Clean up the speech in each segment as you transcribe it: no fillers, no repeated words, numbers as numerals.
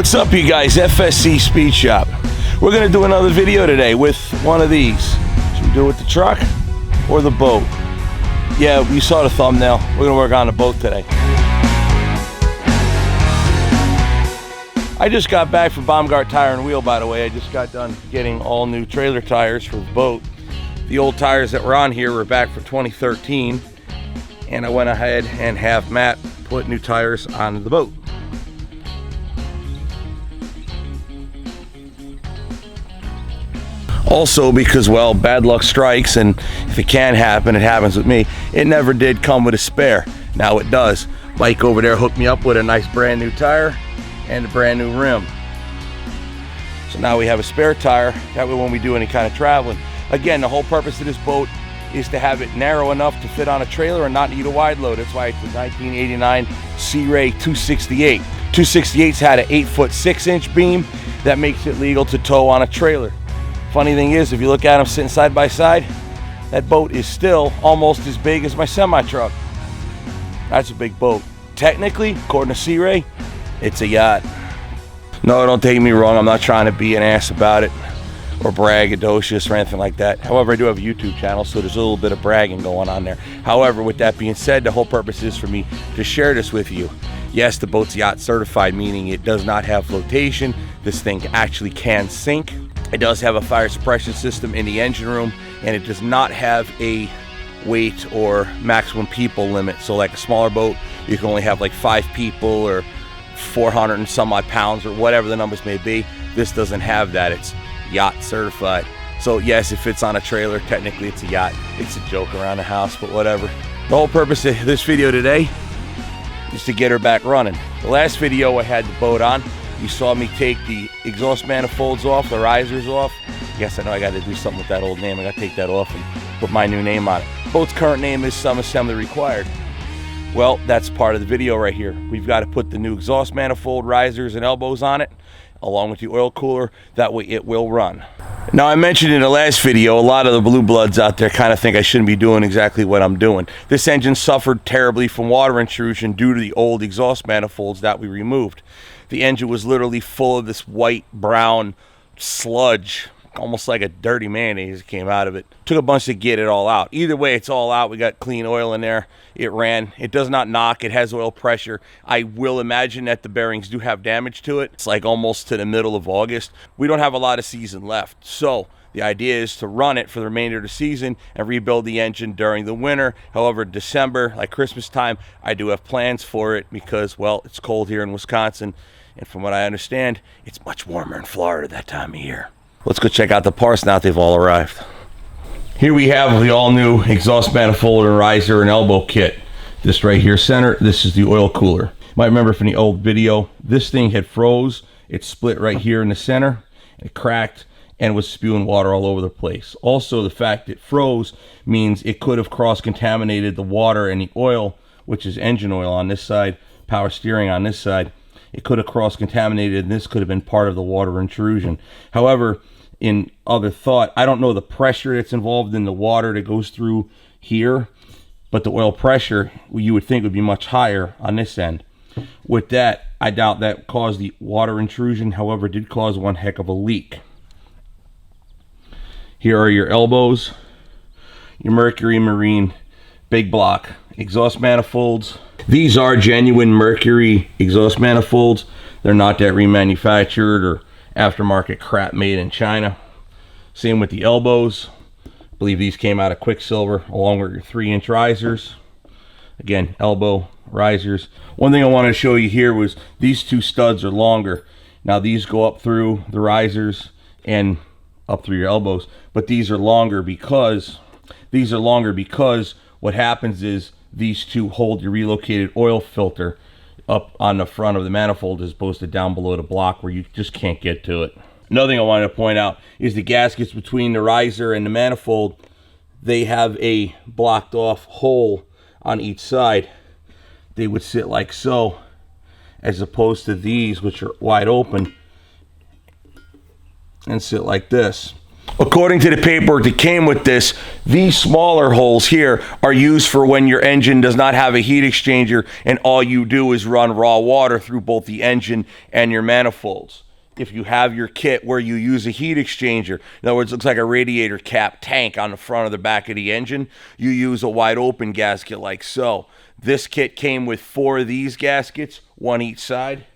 What's up, you guys? FSC Speed Shop. We're gonna do another video today with one of these. Should we do it with the truck or the boat? Yeah, you saw the thumbnail. We're gonna work on the boat today. I just got back from Baumgart Tire and Wheel, by the way. I just got done getting all new trailer tires for the boat. The old tires that were on here were back for 2013, and I went ahead and have Matt put new tires on the boat. Also, because, well, bad luck strikes, and if it can happen, it happens with me. It never did come with a spare. Now it does. Mike over there hooked me up with a nice brand new tire and a brand new rim. So now we have a spare tire. That way when we do any kind of traveling. Again, the whole purpose of this boat is to have it narrow enough to fit on a trailer and not need a wide load. That's why it's the 1989 Sea Ray 268. 268's had an 8-foot 6-inch beam that makes it legal to tow on a trailer. Funny thing is, if you look at them sitting side by side, that boat is still almost as big as my semi-truck. That's a big boat. Technically, according to Sea Ray, it's a yacht. No, don't take me wrong. I'm not trying to be an ass about it or braggadocious or anything like that. However, I do have a YouTube channel, so there's a little bit of bragging going on there. However, with that being said, the whole purpose is for me to share this with you. Yes, the boat's yacht certified, meaning it does not have flotation. This thing actually can sink. It does have a fire suppression system in the engine room, and it does not have a weight or maximum people limit. So like a smaller boat, you can only have like 5 people or 400 and some odd pounds or whatever the numbers may be. This doesn't have that. It's yacht certified. So yes, it fits on a trailer. Technically it's a yacht. It's a joke around the house, but whatever. The whole purpose of this video today is to get her back running. The last video I had the boat on, you saw me take the exhaust manifolds off, the risers off. Yes, I know I got to do something with that old name. I got to take that off and put my new name on it. Boat's current name is Some Assembly Required. Well, that's part of the video right here. We've got to put the new exhaust manifold, risers, and elbows on it, along with the oil cooler. That way it will run. Now, I mentioned in the last video, a lot of the blue bloods out there kind of think I shouldn't be doing exactly what I'm doing. This engine suffered terribly from water intrusion due to the old exhaust manifolds that we removed. The engine was literally full of this white, brown sludge, almost like a dirty mayonnaise came out of it. Took a bunch to get it all out. Either way, it's all out. We got clean oil in there. It ran. It does not knock. It has oil pressure. I will imagine that the bearings do have damage to it. It's like almost to the middle of August. We don't have a lot of season left. So the idea is to run it for the remainder of the season and rebuild the engine during the winter. However, December, like Christmas time, I do have plans for it because, well, it's cold here in Wisconsin. And from what I understand, it's much warmer in Florida that time of year. Let's go check out the parts now that they've all arrived. Here we have the all-new exhaust manifold and riser and elbow kit. This right here center, this is the oil cooler. You might remember from the old video, this thing had froze. It split right here in the center. It cracked and was spewing water all over the place. Also, the fact it froze means it could have cross-contaminated the water and the oil, which is engine oil on this side, power steering on this side. It could have cross-contaminated, and this could have been part of the water intrusion. However, in other thought, I don't know the pressure that's involved in the water that goes through here, but the oil pressure, you would think would be much higher on this end. With that, I doubt that caused the water intrusion. However, it did cause one heck of a leak. Here are your elbows, your Mercury Marine big block exhaust manifolds. These are genuine Mercury exhaust manifolds. They're not that remanufactured or aftermarket crap made in China. Same with the elbows. I believe these came out of Quicksilver along with your 3-inch risers. Again, elbow risers. One thing I wanted to show you here was these two studs are longer. Now these go up through the risers and up through your elbows, but these are longer because what happens is these two hold your relocated oil filter up on the front of the manifold as opposed to down below the block where you just can't get to it. Another thing I wanted to point out is the gaskets between the riser and the manifold. They have a blocked off hole on each side. They would sit like so, as opposed to these, which are wide open and sit like this. According to the paperwork that came with this, these smaller holes here are used for when your engine does not have a heat exchanger and all you do is run raw water through both the engine and your manifolds. If you have your kit where you use a heat exchanger, in other words, it looks like a radiator cap tank on the front of the back of the engine, you use a wide open gasket like so. This kit came with 4 of these gaskets, 1 each side,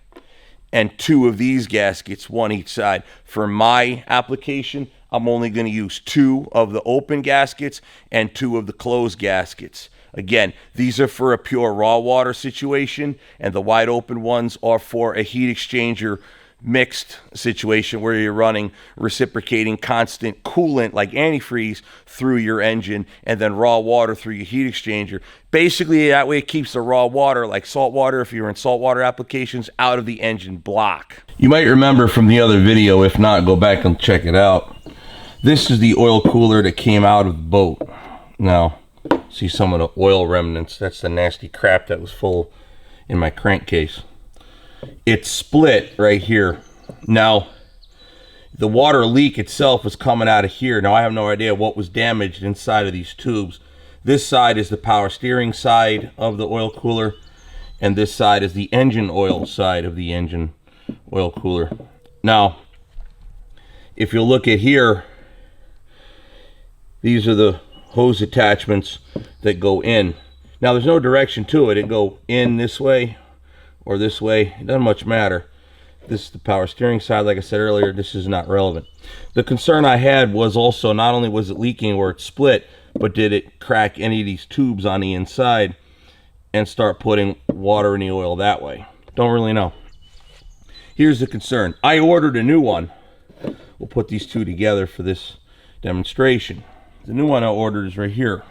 and 2 of these gaskets, 1 each side. For my application, I'm only going to use 2 of the open gaskets and 2 of the closed gaskets. Again, these are for a pure raw water situation, and the wide open ones are for a heat exchanger mixed situation where you're running reciprocating constant coolant like antifreeze through your engine and then raw water through your heat exchanger. Basically, that way it keeps the raw water, like salt water if you're in saltwater applications, out of the engine block. You might remember from the other video, if not, go back and check it out. This is the oil cooler that came out of the boat. Now, see some of the oil remnants. That's the nasty crap that was full in my crankcase. It's split right here. Now, the water leak itself was coming out of here. Now, I have no idea what was damaged inside of these tubes. This side is the power steering side of the oil cooler, and this side is the engine oil side of the engine oil cooler. Now, if you look at here, these are the hose attachments that go in. Now, there's no direction to it. It go in this way or this way. It doesn't much matter. This is the power steering side. Like I said earlier, this is not relevant. The concern I had was also not only was it leaking where it split, but did it crack any of these tubes on the inside and start putting water in the oil that way? Don't really know. Here's the concern. I ordered a new one. We'll put these two together for this demonstration. The new one I ordered is right here.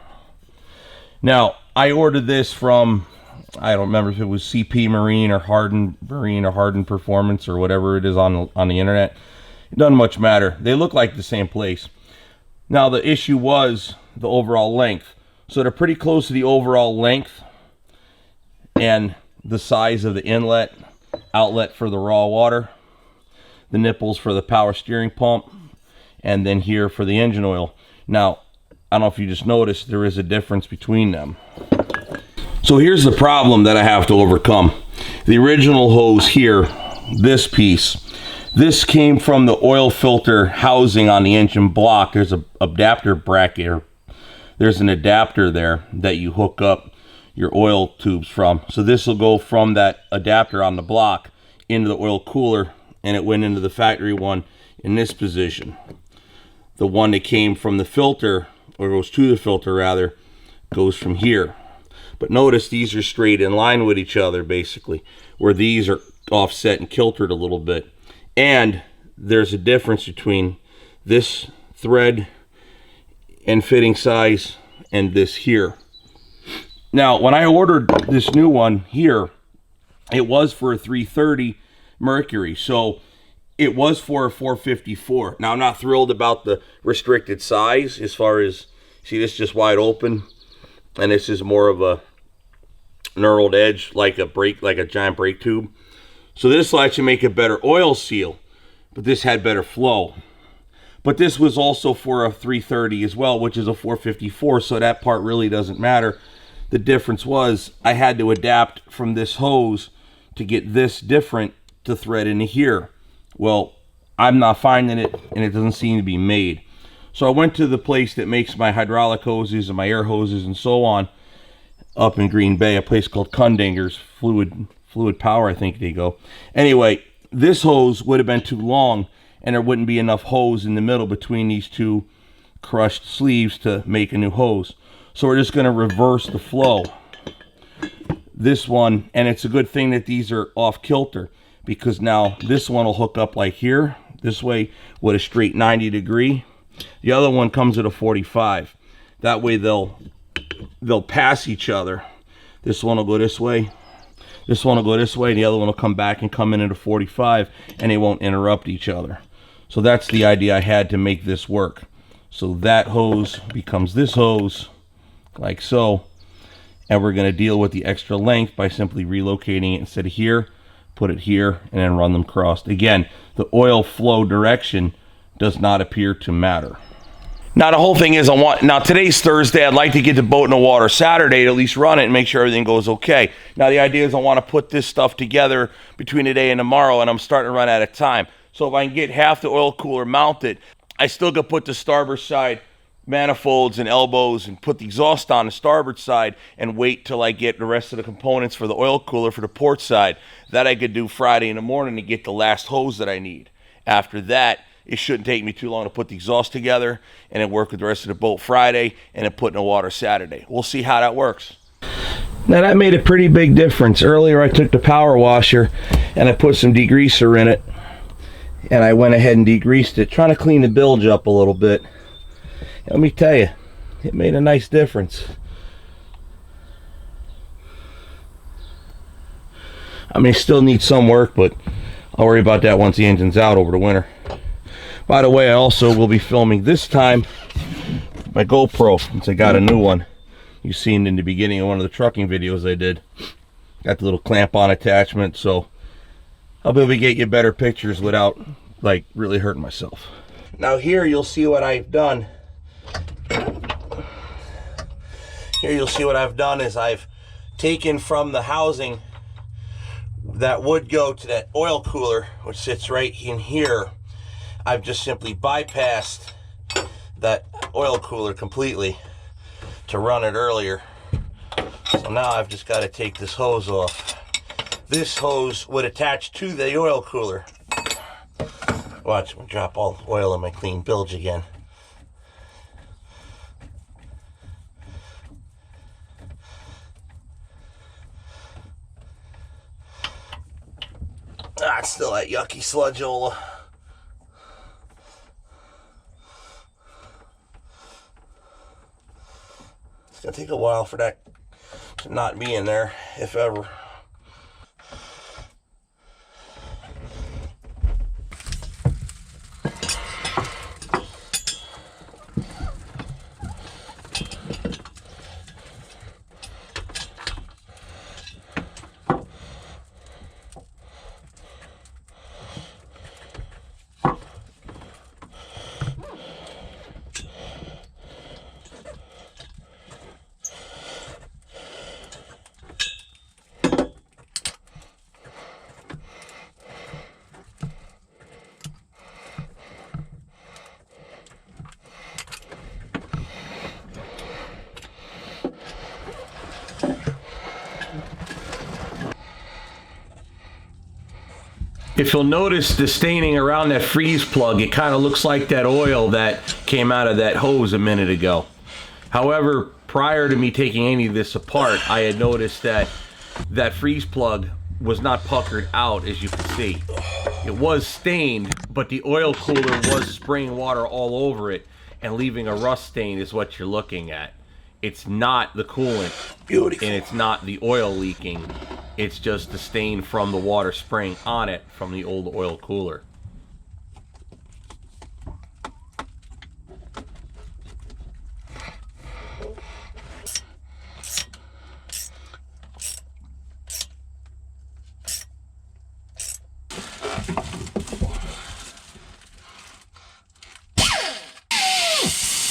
Now, I ordered this from, I don't remember if it was CP Marine or Harden Marine or Harden Performance or whatever it is on the internet. It doesn't much matter. They look like the same place. Now, the issue was the overall length. So they're pretty close to the overall length and the size of the inlet, outlet for the raw water, the nipples for the power steering pump, and then here for the engine oil. Now, I don't know if you just noticed, there is a difference between them. So here's the problem that I have to overcome. The original hose here, this piece, this came from the oil filter housing on the engine block. There's an adapter bracket, or there's an adapter there that you hook up your oil tubes from. So this will go from that adapter on the block into the oil cooler, and it went into the factory one in this position. The one that came from the filter, or goes to the filter rather, goes from here. But notice these are straight in line with each other basically, where these are offset and kiltered a little bit. And there's a difference between this thread and fitting size and this here. Now, when I ordered this new one here, it was for a 330 Mercury, so it was for a 454. Now, I'm not thrilled about the restricted size as far as, see, this is just wide open, and this is more of a knurled edge, like a brake, like a giant brake tube. So this will actually make a better oil seal, but this had better flow. But this was also for a 330 as well, which is a 454, so that part really doesn't matter. The difference was I had to adapt from this hose to get this different to thread into here. Well, I'm not finding it, and it doesn't seem to be made. So I went to the place that makes my hydraulic hoses and my air hoses and so on up in Green Bay, a place called Kundinger's Fluid Power, I think they go. Anyway, this hose would have been too long, and there wouldn't be enough hose in the middle between these two crushed sleeves to make a new hose. So we're just going to reverse the flow. This one, and it's a good thing that these are off kilter, because now this one will hook up like here, this way with a straight 90 degree. The other one comes at a 45. That way they'll pass each other. This one will go this way, this one will go this way, and the other one will come back and come in at a 45, and they won't interrupt each other. So that's the idea I had to make this work. So that hose becomes this hose, like so, and we're going to deal with the extra length by simply relocating it instead of here, put it here, and then run them crossed. Again, the oil flow direction does not appear to matter. Now the whole thing is, now today's Thursday, I'd like to get the boat in the water Saturday to at least run it and make sure everything goes okay. Now the idea is I want to put this stuff together between today and tomorrow, and I'm starting to run out of time. So if I can get half the oil cooler mounted, I still could put the starboard side manifolds and elbows and put the exhaust on the starboard side and wait till I get the rest of the components for the oil cooler for the port side. That I could do Friday in the morning to get the last hose that I need. After that, it shouldn't take me too long to put the exhaust together and then work with the rest of the boat Friday and then put in the water Saturday. We'll see how that works. Now that made a pretty big difference. Earlier I took the power washer and I put some degreaser in it and I went ahead and degreased it, trying to clean the bilge up a little bit. Let me tell you, it made a nice difference. I mean, it still needs some work, but I'll worry about that once the engine's out over the winter. By the way, I also will be filming this time my GoPro, since I got a new one. You've seen in the beginning of one of the trucking videos I did. Got the little clamp-on attachment, so I'll be able to get you better pictures without, like, really hurting myself. Now here you'll see what I've done. Here you'll see what I've done is I've taken from the housing that would go to that oil cooler, which sits right in here. I've just simply bypassed that oil cooler completely to run it earlier. So now I've just got to take this hose off. This hose would attach to the oil cooler. Watch, I'm gonna drop all the oil in my clean bilge again. Ah, it's still that yucky sludgeola. It's gonna take a while for that to not be in there, if ever. If you'll notice the staining around that freeze plug, it kind of looks like that oil that came out of that hose a minute ago. However, prior to me taking any of this apart, I had noticed that that freeze plug was not puckered out, as you can see. It was stained, but the oil cooler was spraying water all over it and leaving a rust stain is what you're looking at. It's not the coolant. Beautiful. And it's not the oil leaking. It's just the stain from the water spraying on it from the old oil cooler.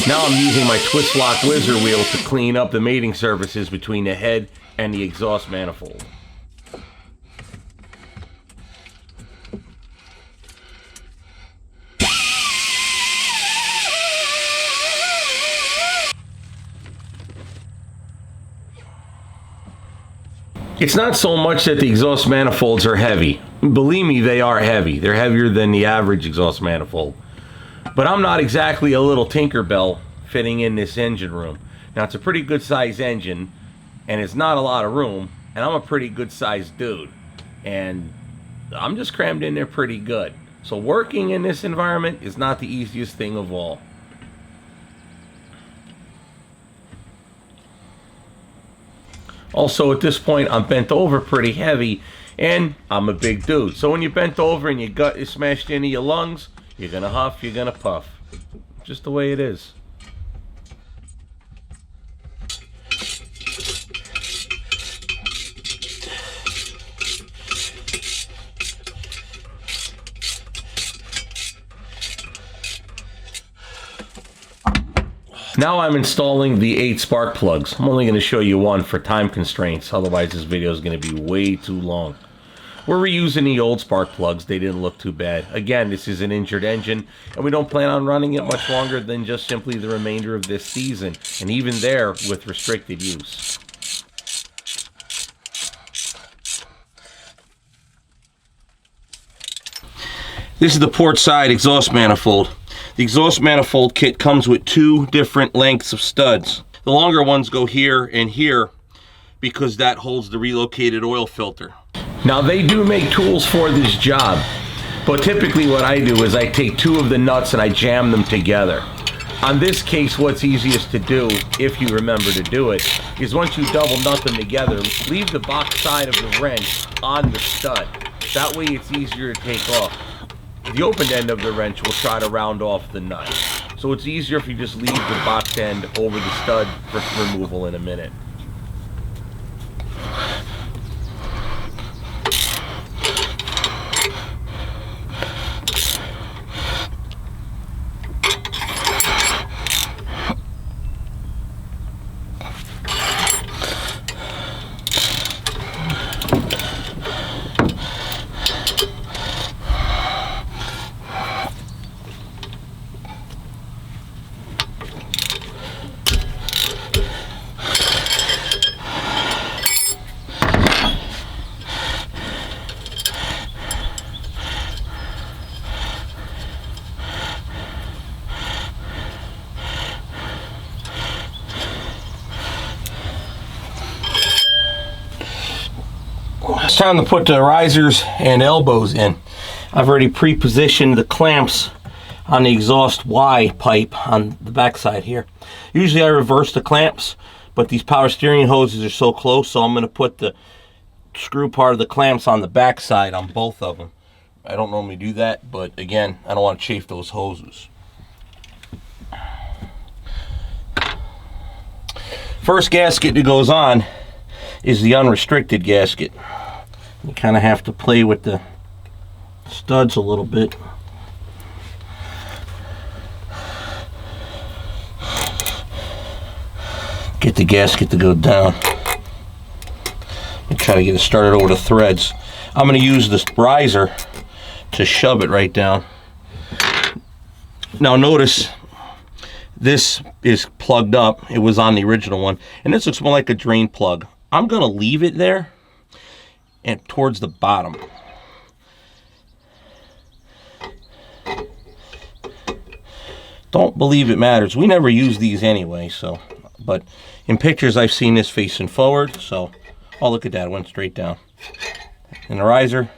Now I'm using my twist lock whizzer wheel to clean up the mating surfaces between the head and the exhaust manifold. It's not so much that the exhaust manifolds are heavy. Believe me, they are heavy. They're heavier than the average exhaust manifold. But I'm not exactly a little Tinkerbell fitting in this engine room. Now, it's a pretty good sized engine, and it's not a lot of room, and I'm a pretty good sized dude. And I'm just crammed in there pretty good. So working in this environment is not the easiest thing of all. Also, at this point, I'm bent over pretty heavy, and I'm a big dude. So when you're bent over and your gut is smashed into your lungs, you're gonna huff, you're gonna puff. Just the way it is. Now I'm installing the 8 spark plugs. I'm only going to show you one for time constraints, otherwise this video is going to be way too long. We're reusing the old spark plugs. They didn't look too bad. Again, this is an injured engine, and we don't plan on running it much longer than just simply the remainder of this season, and even there with restricted use. This is the port side exhaust manifold. The exhaust manifold kit comes with 2 different lengths of studs. The longer ones go here and here because that holds the relocated oil filter. Now they do make tools for this job, but typically what I do is I take 2 of the nuts and I jam them together. On this case, what's easiest to do, if you remember to do it, is once you double nut them together, leave the box side of the wrench on the stud. That way it's easier to take off. The open end of the wrench will try to round off the nut. So it's easier if you just leave the box end over the stud for removal in a minute. It's time to put the risers and elbows in. I've already pre-positioned the clamps on the exhaust Y pipe on the back side here. Usually I reverse the clamps, but these power steering hoses are so close, so I'm going to put the screw part of the clamps on the back side on both of them. I don't normally do that, but again, I don't want to chafe those hoses. First gasket that goes on is the unrestricted gasket. You kind of have to play with the studs a little bit. Get the gasket to go down. And try to get it started over the threads. I'm going to use this riser to shove it right down. Now notice this is plugged up. It was on the original one. And this looks more like a drain plug. I'm going to leave it there and towards the bottom. Don't believe it matters. We never use these anyway, so, but in pictures I've seen this facing forward, so, oh look at that, it went straight down. And the riser,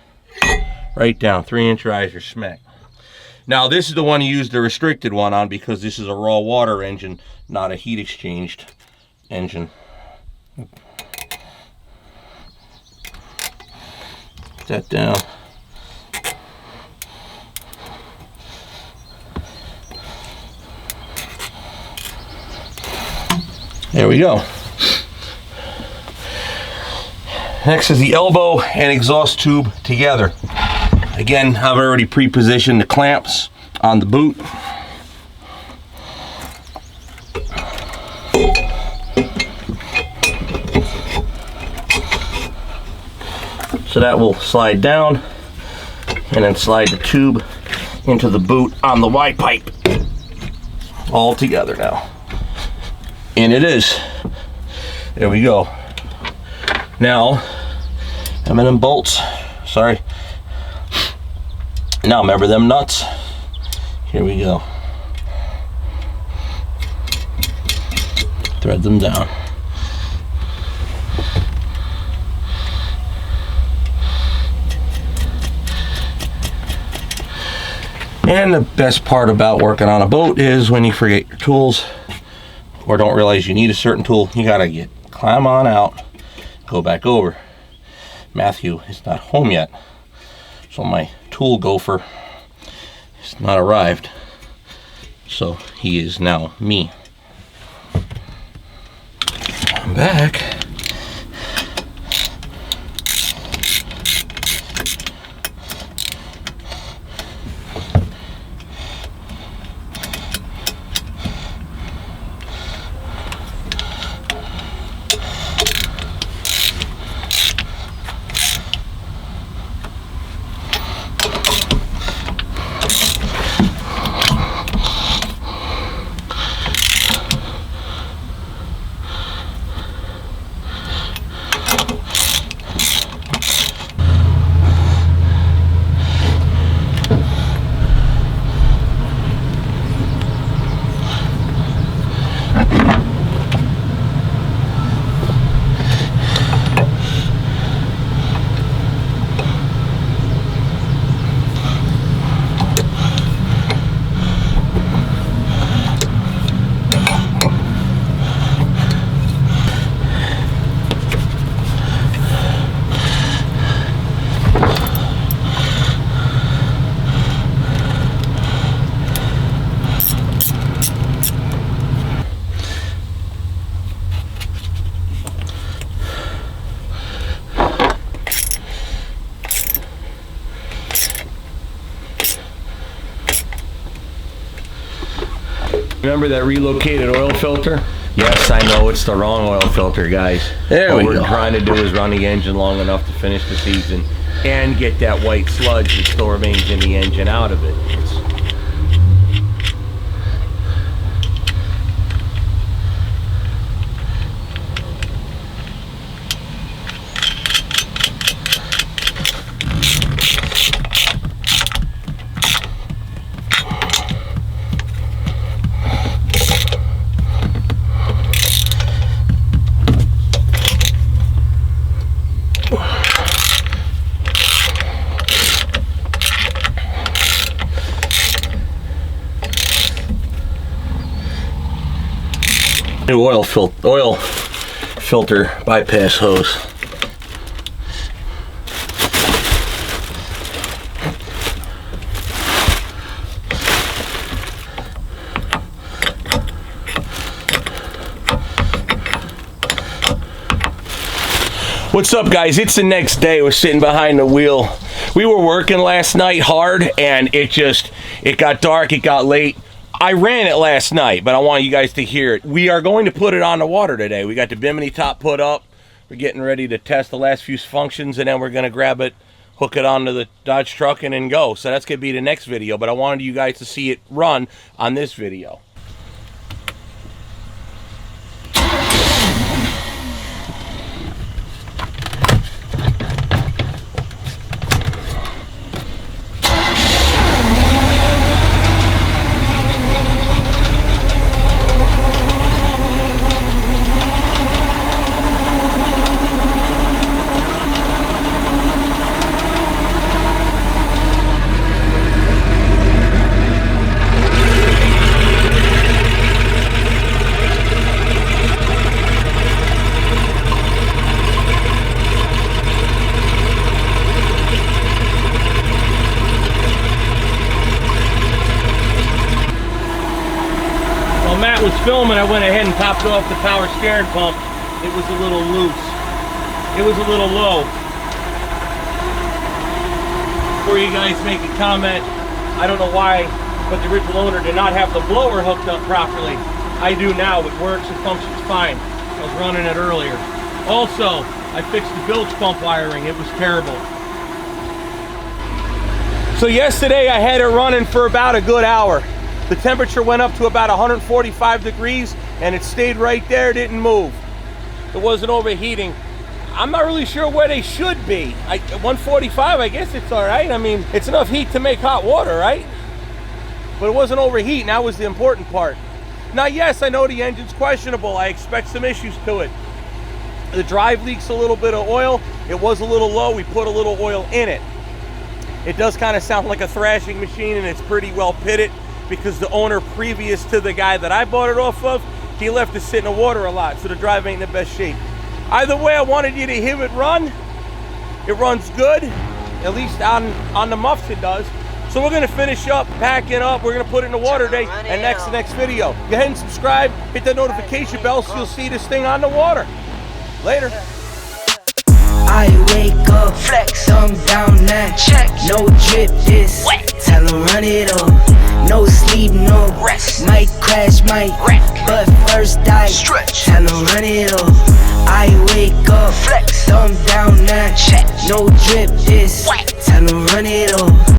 right down, 3-inch riser, smack. Now this is the one you use the restricted one on because this is a raw water engine, not a heat exchanged engine. That down. There we go. Next is the elbow and exhaust tube together. Again, I've already pre-positioned the clamps on the boot. So that will slide down and then slide the tube into the boot on the Y pipe. All together now. And it is. There we go. Now, M&M bolts. Sorry. Now remember them nuts. Here we go. Thread them down. And the best part about working on a boat is when you forget your tools or don't realize you need a certain tool, you gotta climb on out, go back over. Matthew is not home yet, so my tool gopher has not arrived, so he is now me. I'm back. Remember that relocated oil filter? Yes, I know it's the wrong oil filter, guys. There we go. What we're trying to do is run the engine long enough to finish the season and get that white sludge that still remains in the engine out of it. New oil filter bypass hose. What's up, guys? It's the next day. We're sitting behind the wheel. We were working last night hard, and it got dark, it got late. I ran it last night, but I want you guys to hear it. We are going to put it on the water today. We got the bimini top put up. We're getting ready to test the last few functions, and then we're going to grab it, hook it onto the Dodge truck, and then go. So that's going to be the next video, but I wanted you guys to see it run on this video. Was filming, I went ahead and topped off the power steering pump. It was a little loose. It was a little low. Before you guys make a comment, I don't know why, but the original owner did not have the blower hooked up properly. I do now. It works and functions fine. I was running it earlier. Also, I fixed the bilge pump wiring. It was terrible. So yesterday I had it running for about a good hour. The temperature went up to about 145 degrees and it stayed right there, didn't move. It wasn't overheating. I'm not really sure where they should be. At 145, I guess it's all right. I mean, it's enough heat to make hot water, right? But it wasn't overheating, that was the important part. Now, yes, I know the engine's questionable. I expect some issues to it. The drive leaks a little bit of oil. It was a little low, we put a little oil in it. It does kind of sound like a thrashing machine and it's pretty well pitted, because the owner previous to the guy that I bought it off of, he left it sit in the water a lot, so the drive ain't in the best shape. Either way, I wanted you to hear it run. It runs good, at least on the muffs it does. So we're gonna finish up, packing up, we're gonna put it in the water today, and the next video. Go ahead and subscribe, hit that notification bell so you'll see this thing on the water. Later. I wake up, flex, thumb down now, check, no drip, this, wet. Tell her run it up, no sleep, no rest, might crash, might wreck, but first I stretch, tell her run it up. I wake up, flex, thumb down now, check, no drip, this, wet. Tell her run it up.